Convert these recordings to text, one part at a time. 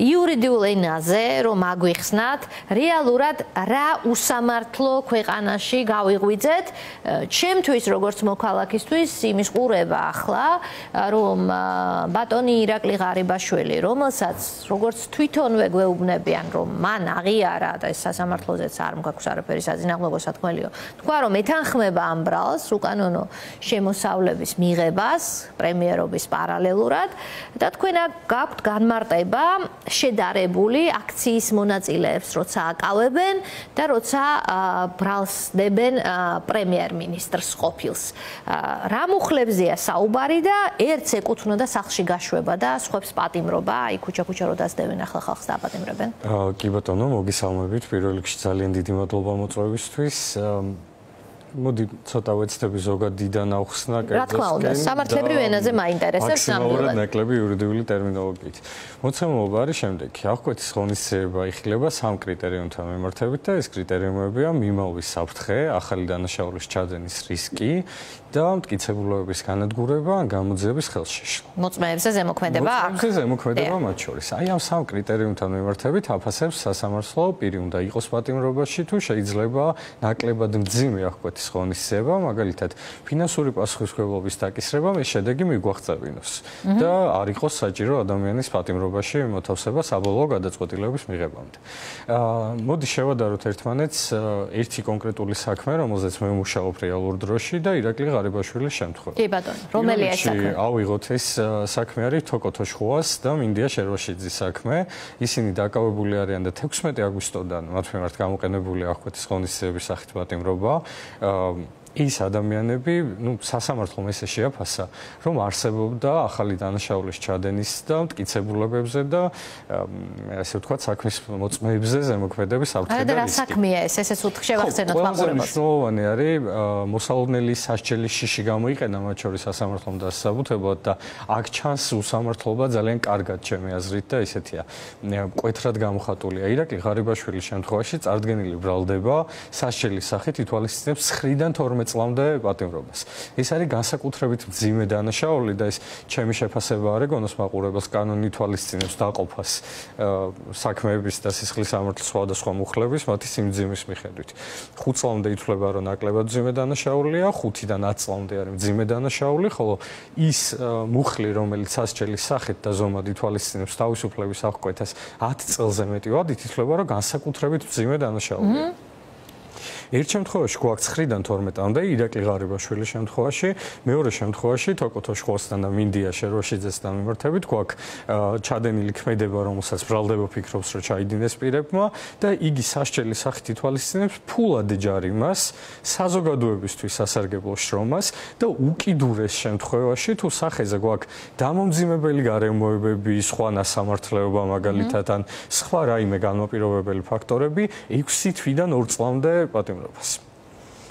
იურიდიულ ენაზე რომ აგვიხსნათ, რეალურად რა უსამართლო ქვეყანაში გავიღვიძეთ, ჩემთვის როგორც მოქალაქისთვის იმის ყურება ახლა, რომ ბატონი ირაკლი ღარიბაშვილი, რომელსაც როგორც თვითონვე გვეუბნებიან, რომ მან აღიარა და ეს სასამართლოზეც არ მგაქვს არაფერი საწინააღმდეგო სათქმელიო, თქვა რომ ეთანხმება ამ ბრალს უკანონო შემოსავლების მიღებას პრემიერობის პარალელურად და თქვენ გაქვთ განმარტება შედარებული აქციის მონაწილეებს, როცა აკავებენ და როცა ბრალს დებენ პრემიერ-მინისტრს ყოფილს. რა მუხლებზეა საუბარი და ერთს ეკუთვნოდა სახლში გაშვება და სხვებს პატიმრობა, აი ქუჩა-ქუჩა რო დასდევენ ახლა ხალხს დააპატიმრებენ? კი ბატონო, მოგესალმებით. პირველ რიგში ძალიან დიდი მადლობა მოწვევისთვის. მოდი ცოტა ვეცდები ზოგადიდან ავხსნა რა თქმა უნდა, სამართლებრივ ენაზე მაინტერესებს ნამდვილად ნაკლები იურიდიული ტერმინოლოგიით. მოცემულობა არის შემდეგი. აღკვეთის ღონისძიება იხილება სამ კრიტერიუმთან მიმართებით და ეს კრიტერიუმებია მიმავლის საფრთხე, ახალი დანაშაულის ჩადენის რისკი და მტკიცებულობების განადგურება ან გამოძიების ხელშეშლა. მოწმეებზე ზემოქმედება აქვს. მოწმეებზე ზემოქმედება მათ შორის. აი ამ სამ კრიტერიუმთან მიმართებით აფასებს სასამართლო პირი უნდა იყოს პატიმრობაში თუ შეიძლება ნაკლებად მძიმე აღკვეთის ღონისძიება, მაგალითად, ფინანსური პასუხისმგებლობის დაკისრება ეს შედეგი მიგვაღწევინოს და არ იყოს საჭირო ადამიანის პატიმრობაში მოთავსება საბოლოო გადაწყვეტილების მიღებამდე. მოდი შევადაროთ ერთმანეთს ერთი კონკრეტული საქმე, რომელზეც მე ვმუშაობ რეალურ დროში და ირაკლი ღარიბაშვილის შემთხვევა. კი ბატონო, რომელი ეს საქმე? ავიღოთ ეს საქმე არის თოკოთო შხუას და მინდია შერვაშიძის საქმე. ისინი დაკავებული არიან და 16 აგვისტოდან მათ მიმართ გამოყენებული აღკვეთის ღონისძიების სახით პატიმრობა. ის ადამიანები, სასამართლომ ესე შეაფასა, რომ არსებობდა ახალი დანაშაულის ჩადენის და მტკიცებულებებზე და ასე ვთქვათ, საქმის მოწმეებზე ზემოქმედების საფრთხე და რისკი. რა საქმეა ეს? ესეც შევახსენოთ მაყურებელს. მნიშვნელოვანი არის მოსალოდნელი სასჯელი შიში გამოიყენა მათ შორის სასამართლომ დასაბუთებად და აქ ჩანს უსამართლობა ძალიან კარგად ჩემი აზრით და ესეთია. მკვეთრად გამოხატულია. ირაკლი ღარიბაშვილის შემთხვევაში წარდგენილი ბრალდება სასჯელის სახით ითვალისწინებს 9-დან 12 წლამდე პატიმრობას. ეს არის განსაკუთრებით მძიმე დანაშაული და ეს ჩემი შეფასება არის გონოს მაყურებელს კანონი ითვალისწინებს დაყოფას საქმეების და სისხლის სამართლის სხვადასხვა მუხლების მათი სიმძიმის მიხედვით. 5 წლამდე ითვლება რომ ნაკლებად მძიმე დანაშაულია, 5-დან 10 წლამდე არის მძიმე დანაშაული, ხოლო ის მუხლი, რომელიც სასჯელის სახით და ზომად ითვალისწინებს თავისუფლების აღკვეთას 10 წელზე მეტი ვადით, ითვლება რომ განსაკუთრებით მძიმე დანაშაულია. ერთ შემთხვევაში გვაქვს 9-დან 12-მდე ირაკლი ღარიბაშვილის შემთხვევაში, მეორე შემთხვევაში თოკოთო შხუასთან და მინდია შერვაშიძესთან მიმართებით გვაქვს ჩადენილი ქმედება, რომელსაც ბრალდება ფიქრობს, რომ ჩაიდინეს პირებმა და იგი სასჯელის სახით ითვალისწინებს ფულად ჯარიმას, საზოგადოებისთვის სასარგებლო შრომას და უკიდურეს შემთხვევაში თუ სახეზე გვაქვს დამომძიმებელი გარემოებები, სხვა ნასამართლეობა მაგალითად ან სხვა რაიმე განმაპირობებელი ფაქტორები 6 თვიდან 2 წლამდე პატიმრობას.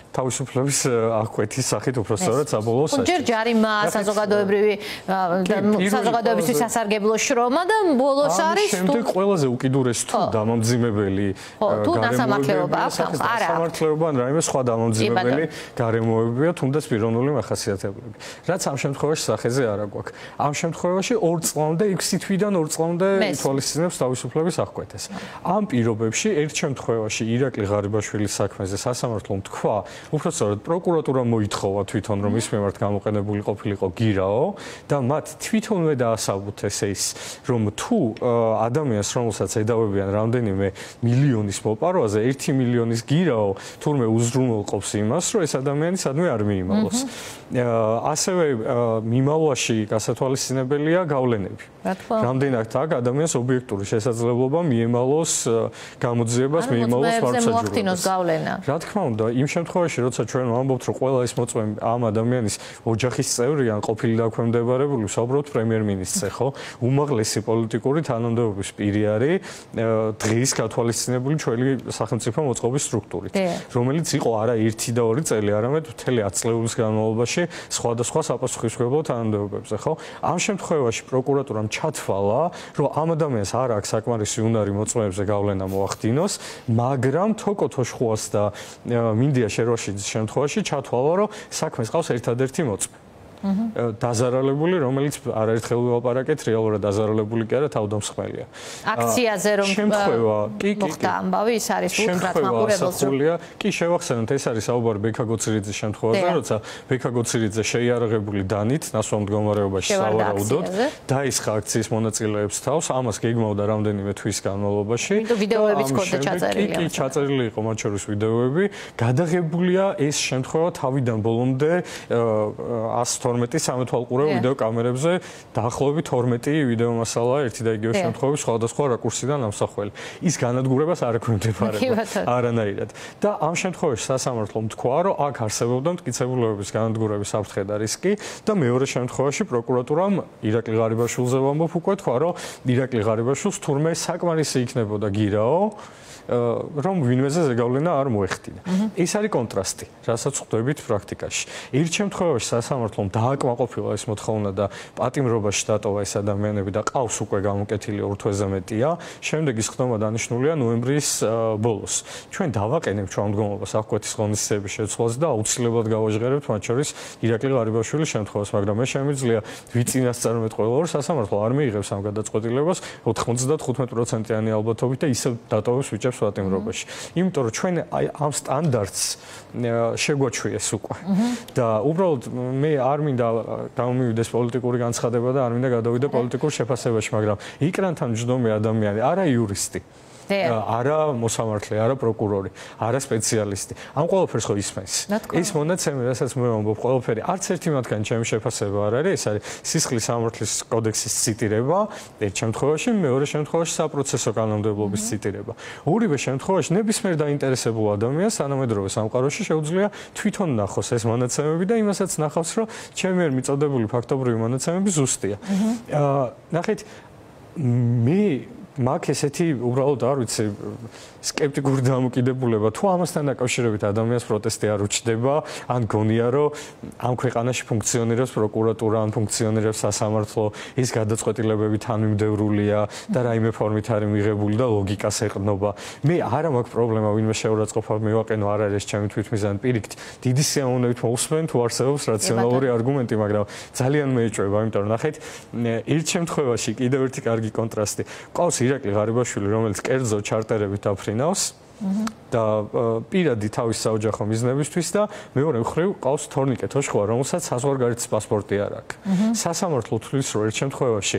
თავისუფლების აღკვეთის სახით უბრალოდ საბოლოო სასჯელი. ჯერ ჯარიმა, საზოგადოებისთვის სასარგებლო შრომა და ბოლოს არის შემდეგ ყველაზე უკიდურეს თუ დამამძიმებელი ნასამართლეობა აქვს? არა. ნასამართლეობა ან რაიმე სხვა დამამძიმებელი გარემოებებია, თუნდაც პიროვნული მახასიათებლები. რაც ამ შემთხვევაში სახეზე არ აგვაქვს. ამ შემთხვევაში 2 წლამდე, 6 თვიდან 2 წლამდე ითვალისწინებს თავისუფლების აღკვეთას. ამ პირობებში ერთ შემთხვევაში ირაკლი ღარიბაშვილის საქმეზე სასამართლომ თქვა, უბრალოდ პროკურატურა მოითხოვა თვითონ რომ ის მიმართ გამოყენებული ყოფილიყო გირაო და მათ თვითონვე დაასაბუთეს ის რომ თუ ადამიანს რომელსაც ედავებიან რამდენიმე მილიონის მოპარვაზე 1 მილიონის გირაო თურმე უზრუნველყოფს იმას რომ ეს ადამიანი სადმე არ მიიმალოს. ასევე მიმალვაში გასათვალისწინებელია გავლენები. რამდენად აქ ადამიანს ობიექტური შესაძლებლობა მიემალოს გამოძიებას, მიემალოს ვარცხაჯურობას. რა თქმა უნდა, იმ შემთხვევაში როცა ჩვენ ვამბობთ რომ ყველა ეს მოწმე ამ ადამიანის ოჯახის წევრი ან ყოფილი დაქვემდებარებული, ვსაუბრობთ პრემიერ-მინისტრზე, ხო? უმაღლესი პოლიტიკური თანამდებობის პირი არის დღის გათვალისწინებული ჩვენი სახელმწიფო მოწყობის სტრუქტურით, რომელიც იყო არა 1 და 2 წელი, არამედ მთელი 10 წლების განმავლობაში სხვადასხვა საპასუხისმგებლო თანამდებობებზე, ხო? ამ შემთხვევაში პროკურატურამ ჩათვალა, რომ ამ ადამიანს არ აქვს საკმარისი უნარი მოწმეებზე გავლენა მოახდინოს, მაგრამ თოკოთო შხუას და მინდია შერვაშიძის შემთხვევაში ჩათვალა, რომ საქმეს ყავს ერთადერთი მოწმე. დაზარალებული, რომელიც არაერთხელ ვილაპარაკეთ, რეალურად დაზარალებული კი არა, თავდამსხმელია. აქციაზე რომ მოხდა ამბავი, ის არის უთხრათ მაყურებელს რომ კი შევახსენოთ, ეს არის საუბარი ბექა გოცირიძის შემთხვევაზე, როცა ბექა გოცირიძე შეიარაღებული დანით ნასვამ მდგომარეობაში სავარაუდოდ დაისხა აქციის მონაწილეებს თავს, ამას გეგმავდა რამდენიმე თვის განმავლობაში. ვიდეოებიც ქონდა ჩაწერილი. კი, ჩაწერილი იყო მათ შორის ვიდეოები. გადაღებულია ეს შემთხვევა თავიდან ბოლომდე 112 სამეთვალყურე ვიდეო კამერებზე, დაახლოებით 12 ვიდეო მასალაა ერთი და იგივე შემთხვევების სხვადასხვა რაკურსიდან ამსახველი. ის განადგურებას არ ექვემდებარება არანაირად. და ამ შემთხვევაში სასამართლომ თქვა, რომ აქ არსებობდა მტკიცებულებების განადგურების საფრთხე და რისკი და მეორე შემთხვევაში პროკურატურამ ირაკლი ღარიბაშვილზე ვამბობ უკვე თქვა, რომ ირაკლი ღარიბაშვილს თურმე საკმარისი იქნებოდა გირაო რომ ვინმეზე ზეგავლენა არ მოეხდინა. ეს არის კონტრასტი, რასაც ხვდებით პრაქტიკაში. ერთ შემთხვევაში სასამართლომ დააკმაყოფილა ეს მოთხოვნა და პატიმრობაში დატოვა ეს ადამიანები და ყავს უკვე გამოკეთილი 2 თვეზე მეტია. შემდეგ ის ხდომა დანიშნულია ნოემბრის ბოლოს. ჩვენ დავაყენებთ ჩვენ მდგომობას აღკვეთის ღონისძიების შეცვლაზე და აუცილებლად გავაჟღერებთ მათ შორის ირაკლი ღარიბაშვილის შემთხვევას, მაგრამ მე შემიძლია ვიწინასწარმეტყველო, რომ სასამართლო არ მიიღებს ამ გადაწყვეტილებას 95%-იანი ალბათობით და ისევ დატოვებს ვიճებს პატიმრობაში. იმიტომ რომ ჩვენ ამ სტანდარტს შეგვაჩვიეს უკვე. და უბრალოდ მე არ მინდა გამომივიდეს პოლიტიკური განცხადება და არ მინდა გადავიდე პოლიტიკურ შეფასებაში, მაგრამ ეკრანთან მჯდომი ადამიანი, არა იურისტი. არა მოსამართლე, არა პროკურორი, არა სპეციალისტი. ამ ყველაფერს ხო ისმენს. ის მონაცემი, რასაც მე ვამბობ, ყველაფერი არც ერთი მათგანი ჩემი შეფასება არ არის, ეს არის სისხლის სამართლის კოდექსის ციტირება, ერთ შემთხვევაში, მეორე შემთხვევაში საპროცესო კანონმდებლობის ციტირება. ორივე შემთხვევაში ნებისმიერ დაინტერესებულ ადამიანს თანამედროვე სამყაროში შეუძლია თვითონ ნახოს ეს მონაცემები და იმასაც ნახავს, რომ ჩემი მიერ მიწოდებული ფაქტობრივი მონაცემები ზუსტია. ნახეთ, მე მაგ ესეთი უბრალოდ არ ვიცი სკეპტიკური დამოკიდებულება თუ ამასთან დაკავშირებით ადამიანის პროტესტი არ უჩნდება ან გონია რომ ამ ქვეყანაში ფუნქციონირებს პროკურატურა ან ფუნქციონირებს სასამართლო ის გადაწყვეტილებები თანმიმდევრულია და რაიმე ფორმით არის მიღებული და ლოგიკას ეყრდნობა მე არა მაქვს პრობლემა ვინმე შეურაცხყოფა მივაყენო არ არის ჩემი თვითმიზანი პირიქით დიდი სიამოვნებით მოусმენ თუ არსებობს რაციონალური არგუმენტი მაგრამ ძალიან მეეჭვება იმიტომ რომ ნახეთ ერთ შემთხვევაში კიდევ ერთი კარგი კონტრასტი ყავს ირაკლი ღარიბაშვილი რომელიც კერძო ჩარტერებით აფრინავს და პირადი თავის საოჯახო მიზნებისთვის და მეორე მხრივ ყავს თორნიკე თოშხვა რომელსაც საზღვარგარეთის პასპორტი არ აქვს. სასამართლო თვლის რომ ერთ შემთხვევაში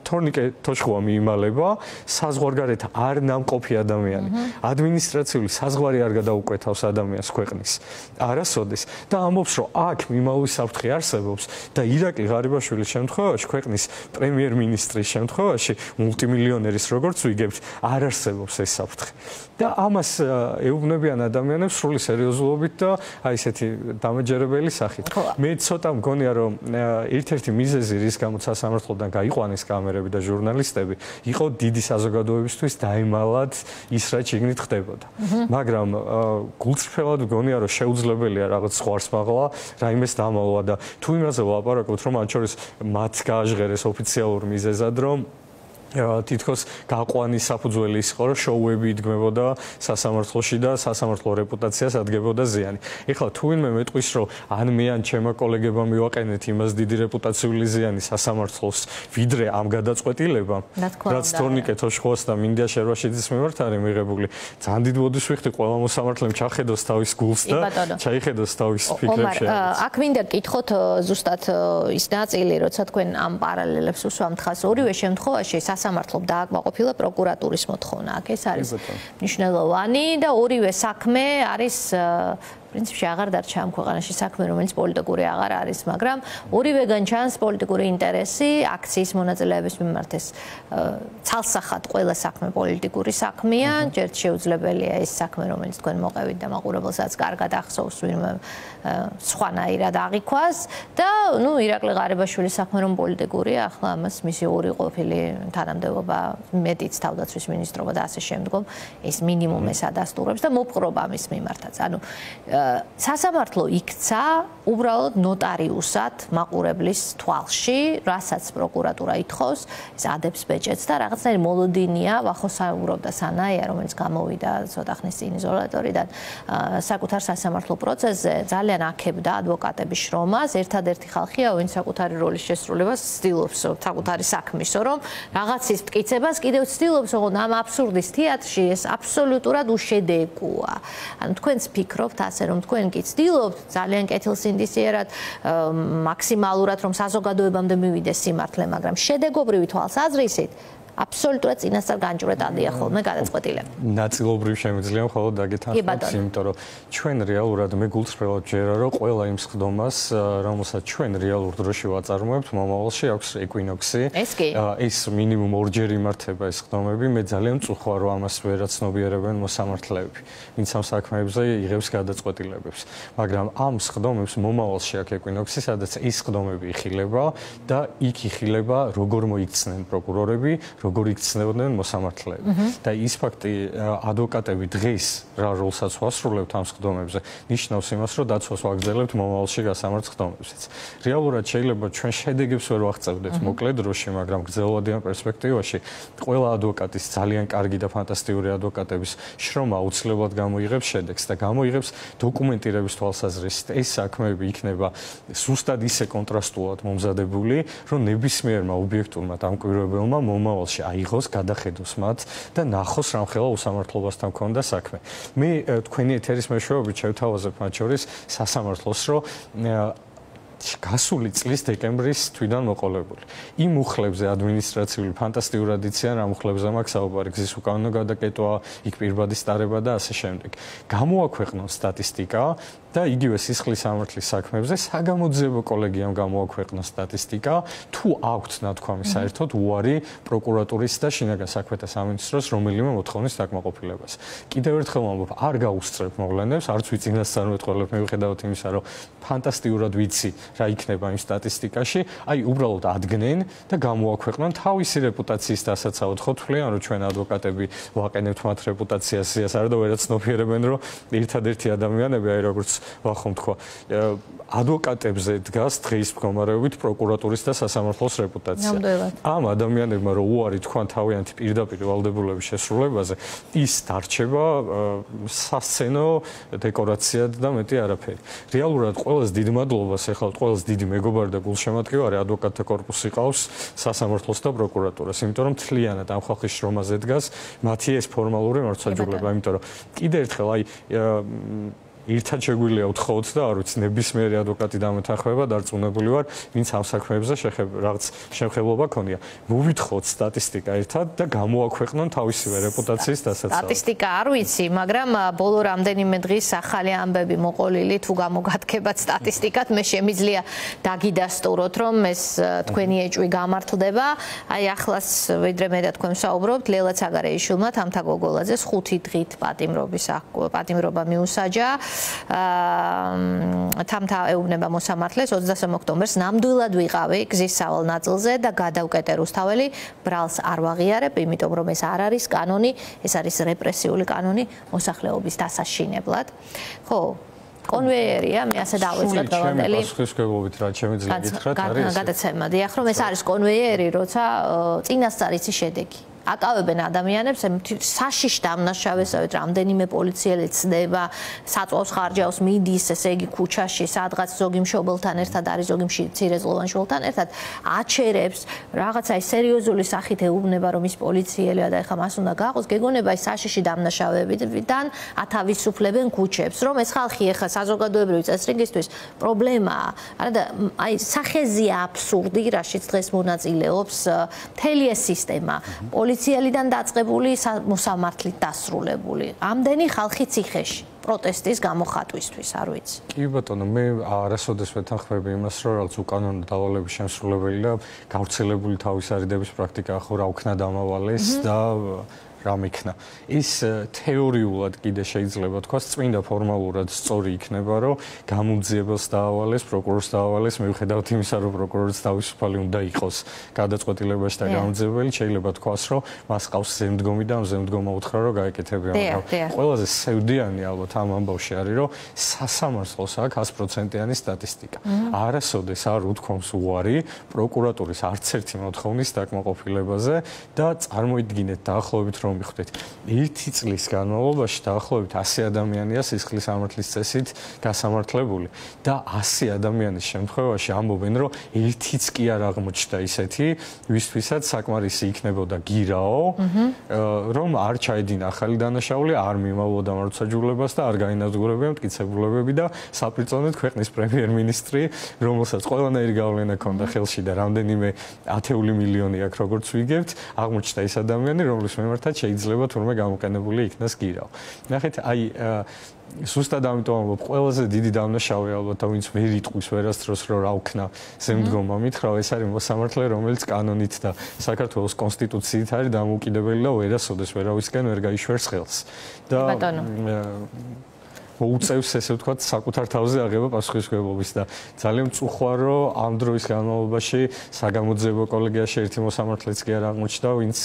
თორნიკე თოშხვა მიიმალება საზღვარგარეთ არ ნამყოფი ადამიანი. ადმინისტრაციული საზღვარი არ გადაუკვეთავს ადამიანს ქვეყნის. არასოდეს და ამბობს რომ აქ მიმალვის საფრთხე არსებობს და ირაკლი ღარიბაშვილის შემთხვევაში ქვეყნის პრემიერ-მინისტრის შემთხვევაში მულტიმილიონერის როგორც ვიგებთ არ არსებობს ეს საფრთხე. და ამას ეუბნებიან ადამიანებს სრული სერიოზულობით და აი ესეთი დამეჯერებელი სახით. მე ცოტა მგონია რომ ერთ-ერთი მიზეზი რის გამოც სასამართლოდან გაიყვანეს კამერები და ჟურნალისტები იყო დიდი საზოგადოებისთვის დაემალად ის რაც შეგნით ხდებოდა. მაგრამ გულწრფელად მგონია რომ შეუძლებელია რაღაც სხვას მაღლა რაიმეს დამალვა და თუ იმაზე ვლაპარაკობთ რომ მათ შორის მათ გააჟღერეს ოფიციალურ მიზეზად რომ თითქოს გაყვანის საფუძველი ის იყო რომ შოუები იდგმებოდა სასამართლოში და სასამართლო რეპუტაციას ადგებოდა ზიანი. ეხლა თუ ვინმე მეტყვის რომ ან მე ან ჩემო კოლეგებმა მივაყენეთ იმას დიდი რეპუტაციული ზიანი სასამართლოს ვიდრე ამ გადაწყვეტილებამ რაც თორნიკე თოშხვას და მინდია შერვაშიძის მიმართ არის მიღებული ძალიან დიდ მოდus ვიხდი ყველა მოსამართლემ ჩახედოს თავის გულს და ჩაიხედოს თავის ფიქრებში. აქ მინდა გკითხოთ ზუსტად ის ნაწილი როცა თქვენ ამ პარალელებს უსვამთ ხას ორივე შემთხვევაში სასამართლომ დააკმაყოფილა პროკურატურის მოთხოვნა. აქ ეს არის მნიშვნელოვანი და ორივე საქმე არის პრინციპში აღარ დარჩა ამ ქვეყანაში საქმე რომელიც პოლიტიკური აღარ არის, მაგრამ ორივეგან ჩანს პოლიტიკური ინტერესი აქციის მონაწილეების მიმართ ეს ცალსახად ყველა საქმე პოლიტიკური საქმეა, ჯერ შეუძლებელია ეს საქმე რომელიც თქვენ მოყევით და მაყურებელსაც კარგად ახსოვს ვინმე სხვანაირად აღიქვას და ნუ ირაკლი ღარიბაშვილის საქმე რომ პოლიტიკურია, ახლა ამას მისი ორი ყოფილი თანამდებობა მეტიც თავდაცვის მინისტრობა და ასე შემდგომ ეს მინიმუმ ეს ადასტურებს და მოპყრობა მის მიმართაც. ანუ სასამართლო იქცა უბრალოდ ნოტარიუსად მაყურებლის თვალში, რასაც პროკურატურა ითხოვს, ეს ადებს ბეჭედს და რაღაცნაირი მოლოდინია, ვახო საუბრობდა სანაია, რომელიც გამოვიდა ცოტა ხნის წინ იზოლატორიდან, საკუთარ სასამართლო პროცესზე ძალიან აქებდა ადვოკატების შრომას, ერთადერთი ხალხია, ვინც საკუთარი როლის შესრულებას ცდილობს საკუთარი საქმის, რომ რაღაცის მტკიცებას კიდევ ცდილობს, რომ ამ აბსურდის თეატრში ეს აბსოლუტურად უშედეგოა. ანუ თქვენც ფიქრობთ ასე, რომ თქვენ კი ცდილობთ ძალიან კეთილსინდისიერად მაქსიმალურად რომ საზოგადოებამდე მივიდეს სიმართლე, მაგრამ შედეგობრივი თვალსაზრისით აბსოლუტურად წინასწარ განჭვრეტადია ხოლმე გადაწყვეტილება. ნაწილობრივ შემიძლია მხოლოდ დაგეთანხმოთ, იმიტომ რომ ჩვენ რეალურად მე გულწრფელად ვჯერა, რომ ყველა იმ სხდომას, რომელსაც ჩვენ რეალურ დროში ვაწარმოებთ, მომავალში აქვს ეკვინოქსი. ეს მინიმუმ ორჯერ იმართება ეს სხდომები, მე ძალიან მწუხვა, რომ ამას ვერ აცნობიერებენ მოსამართლეები, ვინც ამ საქმეებზე იღებს გადაწყვეტილებებს. მაგრამ ამ სხდომებს მომავალში აქვს ეკვინოქსი, სადაც ეს სხდომები იხილება და იქ იხილება, როგორ მოიქცნენ პროკურორები, როგორ იქცნებოდნენ მოსამართლეები. და ის ფაქტი ადვოკატები დღეს რა როლსაც ვასრულებთ ამ სხდომებზე, ნიშნავს იმას, რომ დაცვას ვაგრძელებთ მომავალში გასამართ სხდომებზეც. რეალურად შეიძლება ჩვენ შედეგებს ვერ ვაღწევდეთ მოკლე დროში, მაგრამ გრძელვადიან პერსპექტივაში ყველა ადვოკატის ძალიან კარგი და ფანტასტიკური ადვოკატების შრომა აუცილებლად გამოიღებს შედეგს და გამოიღებს დოკუმენტირების თვალსაზრისით. ეს საქმეები იქნება ზუსტად ისე კონტრასტულად მომზადებული, რომ ნებისმიერმა ობიექტურმა დამკვირვებელმა მომავალში აიღოს, გადახედოს მათ და ნახოს რამხელა უსამართლობასთან ქონდა საქმე. მე თქვენი ეთერის მეშვეობით შევთავაზებ მათ შორის სასამართლოს, რომ გასული წლის დეკემბრის თვიდან მოყოლებული. იმ უხლებზე ადმინისტრაციული ფანტასტიკურად იციან, ამ უხლებზე მაქვს საუბარი, გზის უკანონო გადაკეტვა, იქ პირბადის ტარება და ასე შემდეგ. გამოაქვეყნოს სტატისტიკა და იგივე სისხლის სამართლის საქმეებზე საგამოძიებო კოლეგიამ გამოაქვეყნოს სტატისტიკა, თუ აქვთ ნათქვამი საერთოდ უარი პროკურატურის და შინაგან საქმეთა სამინისტროს რომელიმე მოთხოვნის დაკმაყოფილებას. კიდევ ერთხელ ვამბობ, არ გაუსწრებ მოვლენებს, არც ვიწინასწარ მეტყველებ, მიუხედავად იმისა, რომ ფანტასტიკურად ვიცი რა იქნება იმ სტატისტიკაში, აი უბრალოდ ადგენენ და გამოაქვეყნონ თავისი რეპუტაციის დასაცავად. ხო თვლიან, რომ ჩვენ ადვოკატები ვაყენებთ მათ რეპუტაციას, არა და ვერაცნობიერებენ, რომ ერთადერთი ადამიანები, აი როგორც ვახომ თქვა, ადვოკატებზე დგას დღის მდგომარეობით პროკურატურის და სასამართლოს რეპუტაცია. ამ ადამიანებმა რო უარი თქვან თავიანთი პირდაპირ ვალდებულების შესრულებაზე, ის დარჩება სასცენო დეკორაციად და მეტი არაფერი. რეალურად ყველას დიდ მადლობას ეხლა ყველას დიდი მეგობარი და გულშემატკივარი ადვოკატთა კორპუსი ყავს სასამართლოს და პროკურატურას, იმიტომ რომ მთლიანად ამ ხალხის შრომაზე დგას მათი ეს ფორმალური მართლმსაჯულება, იმიტომ რომ კიდევ ერთხელ აი ერთად შეგვიძლია უთხოვოთ და არ ვიცი ნებისმიერი ადვოკატი დამეთანხმება დარწმუნებული ვარ, ვინც ამ საქმეებზე რაღაც შემხებლობა ქონია. მოვითხოვოთ სტატისტიკა ერთად და გამოაქვეყნონ თავისივე რეპუტაციის დასაცავად. სტატისტიკა არ ვიცი, მაგრამ ბოლო რამდენიმე დღის ახალი ამბები მოყოლილი თუ გამოგადგებათ სტატისტიკად, მე შემიძლია დაგიდასტუროთ, რომ ეს თქვენი ეჭვი გამართლდება. აი ახლაც ვიდრე მე და თქვენ ვსაუბრობთ, ლელა ცაგარეიშვილმა თამთა გოგოლაძეს 5 დღით პატიმრობა მიუსაჯა. თამთა ეუბნება მოსამართლეს 23 ოქტომბერს ნამდვილად ვიყავი გზის სავალ ნაწილზე და გადავკეტე რუსთაველი, ბრალს არ ვაღიარებ, იმიტომ რომ ეს არ არის კანონი, ეს არის რეპრესიული კანონი მოსახლეობის დასაშინებლად. ხო, კონვეიერია, მე ასე დავეწყებ დღევანდელი. პასუხისმგებლობით რა შემიძლია გითხრათ, არის გადაცემა, დიახ, რომ ეს არის კონვეიერი, როცა წინასწარ იცი შედეგი. აკავებენ ადამიანებს, საშიშ დამნაშავესავით რამდენიმე პოლიციელი ცდება, საწვავს ხარჯავს, მიდის, ესე იგი ქუჩაში, სადღაც ზოგი მშობელთან ერთად არის, ზოგი მცირეწლოვან შვილთან ერთად, აჩერებს, რაღაცა სერიოზული სახით ეუბნება, რომ ის პოლიციელია და ეხლა მას უნდა გაყოს, გეგონება ის საშიში დამნაშავეებიდან ათავისუფლებენ ქუჩებს, რომ ეს ხალხი ეხლა საზოგადოებრივი წესრიგისთვის პრობლემაა. არა და აი სახეზია აბსურდი, რაშიც დღეს მონაწილეობს მთელი ეს სისტემა. პოლიციელიდან დაწყებული მოსამართლით დასრულებული. ამდენი ხალხი ციხეში პროტესტის გამოხატვისთვის, არ ვიცი. კი ბატონო, მე არასოდეს ვეთანხმები იმას, რომ რაღაც უკანონო დავალების შემსრულებელი და გავრცელებული თავის არიდების პრაქტიკა ხო რა უქნა დამავალეს და რამ იქნა. ის თეორიულად კიდე შეიძლება თქვა, წმინდა ფორმალურად სწორი იქნება, რომ გამოძიებელს დაავალეს, პროკურორს დაავალეს, მიუხედავად იმისა, რომ პროკურორიც თავისუფალი უნდა იყოს გადაწყვეტილებაში და გამოძიებელი, შეიძლება თქვას, რომ მას ყავს ზემდგომი და ზემდგომა უთხრა, რომ გაეკეთებინა. ყველაზე სევდიანი ალბათ ამ ამბავში არის, რომ სასამართლოს აქვს 100%-იანი სტატისტიკა. არასოდეს არ უთქვამს უარი პროკურატურის არც ერთი მოთხოვნის დაკმაყოფილებაზე და წარმოიდგინეთ დაახლოებით რომ მიხვდეთ 1 წლის განმავლობაში დაახლოებით 100 ადამიანია სისხლის სამართლის წესით გასამართლებული და 100 ადამიანის შემთხვევაში ამბობენ რომ ერთიც კი არ აღმოჩნდა ისეთი ვისთვისაც საკმარისი იქნებოდა გირაო რომ არ ჩაედინა ახალი დანაშაული არ მიმავლოდა მარცხაჯულებას და არ გაინადგურებია მტკიცებულებები და საპრიწონეთ ქვეყნის პრემიერ-მინისტრი რომელსაც ყველანაირი გავლენა ჰქონდა ხელში და რამდენიმე ათეული მილიონი აქ როგორც ვიგებთ აღმოჩნდა ის ადამიანი რომლის მიმართაც შეიძლება თურმე გამოყენებული იქნას გირაო. ნახეთ აი ზუსტად ამიტომ ამბობ ყველაზე დიდი დანაშაული ალბათ ვინც ვერ იტყვის ვერასდროს რომ რა ვქნა ზემდგომა მითხრა ეს არის მოსამართლე რომელიც კანონით და საქართველოს კონსტიტუციით არის დამოუკიდებელი და ვერასოდეს ვერავისკენ ვერ გაიშვერს ხელს და მოუწევს ესე ვთქვათ საკუთარ თავზე აღება პასუხისმგებლობის და ძალიან მწუხვა რომ ამ დროის განმავლობაში საგამოძიებო კოლეგიაში ერთი მოსამართლეც კი არ აღმოჩნდა ვინც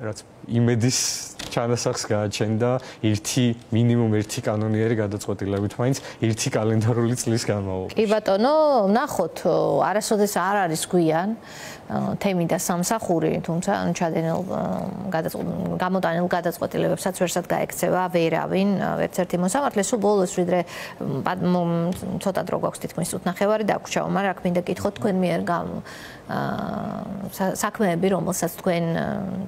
რაც იმედის ჩანასახს გააჩენდა მინიმუმ ერთი კანონიერი გადაწყვეტილებით მაინც ერთი კალენდარული წლის განმავლობაში. კი ბატონო, ნახოთ, არასოდეს არ არის გვიან თემი და სამსახური, თუმცა გამოტანილ გადაწყვეტილებებსაც ვერსად გაექცევა ვერავინ, ერთ-ერთი მოსამართლე, სულ ბოლოს ვიდრე ცოტა დრო გვაქვს თითქმის წუთნახევარი დაგვრჩავა, მაგრამ აქ მინდა კითხოთ თქვენ მიერ საქმეები, რომელსაც თქვენ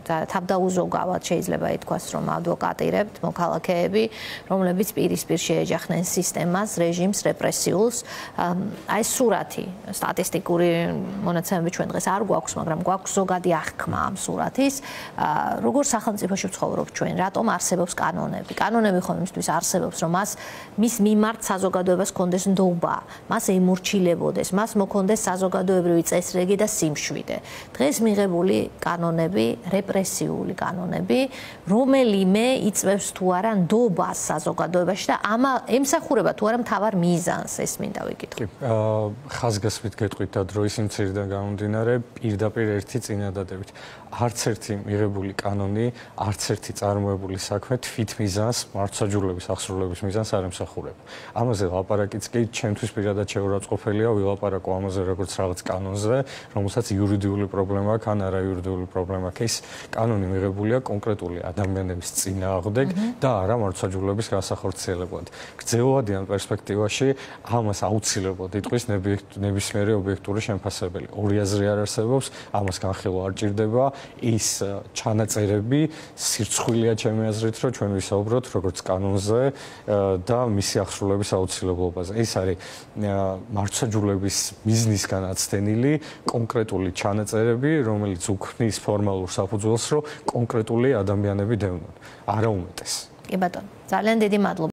თავდაუზოგავად შეიძლება ითქვას, რომ ადვოკატირებთ, მოქალაქეები, რომლებიც პირისპირ შეეჯახნენ სისტემას, რეჟიმს, რეპრესიულს. აი სურათი, სტატისტიკური მონაცემები ჩვენ დღეს არ გვაქვს, მაგრამ გვაქვს ზოგადი აღქმა ამ სურათის. როგორ სახელმწიფოში ვცხოვრობთ ჩვენ, რატომ არსებობს კანონები? კანონები ხომ იმისთვის არსებობს, რომ მის მიმართ საზოგადოებას ჰქონდეს ნდობა, მას ემორჩილებოდეს, მას მოქონდეს საზოგადოებრივი წესრიგი და სიმშვიდე. დღეს მიღებული კანონები, რეპრესიული კანონები, რომელიმე იწვევს თუ არა ნდობას საზოგადოებაში და ემსახურება თუ არა მთავარ მიზანს, ეს მინდა ვიკითხო. ხაზგასმით გეტყვით და დროის მცირიდან გამომდინარე, პირდაპირ ერთი წინადადებით. არც ერთი მიღებული კანონი, არც ერთი წარმოებული საქმე თვით მიზანს, მარცხაჯულების აღსრულების მიზანს არ ემსახურება. ამაზე ლაპარაკიც კი ჩემთვის პირადად შეურაცხყოფელია, ვილაპარაკო ამაზე როგორც რაღაც კანონზე, რომელსაც იურიდიული პრობლემა აქვს, ან არაიურიდიული პრობლემა აქვს. ეს კანონი მიღებულია კონკრეტული ადამიანების წინააღმდეგ და არა მარცხაჯულების გასახორციელებად. გრძელვადიან პერსპექტივაში ამას აუცილებლად იტყვის ნებისმიერი ობიექტური შემფასებელი. ორი აზრი არ არსებობს, ამას განხილვა არ ჭირდება. ის ჩანაწერები სირცხვილია ჩემი აზრით, რომ ჩვენ ვისაუბროთ როგორც კანონზე და მისი აღსრულების აუცილებლობაზე. ეს არის მარცხაჯულების მიზნისგან აცდენილი კონკრეტული ჩანაწერები, რომელიც უქმნის ფორმალურ საფუძველს, რომ კონკრეტული ადამიანები დევნონ, არა უმეტეს. კი ბატონო, ძალიან დიდი მადლობა.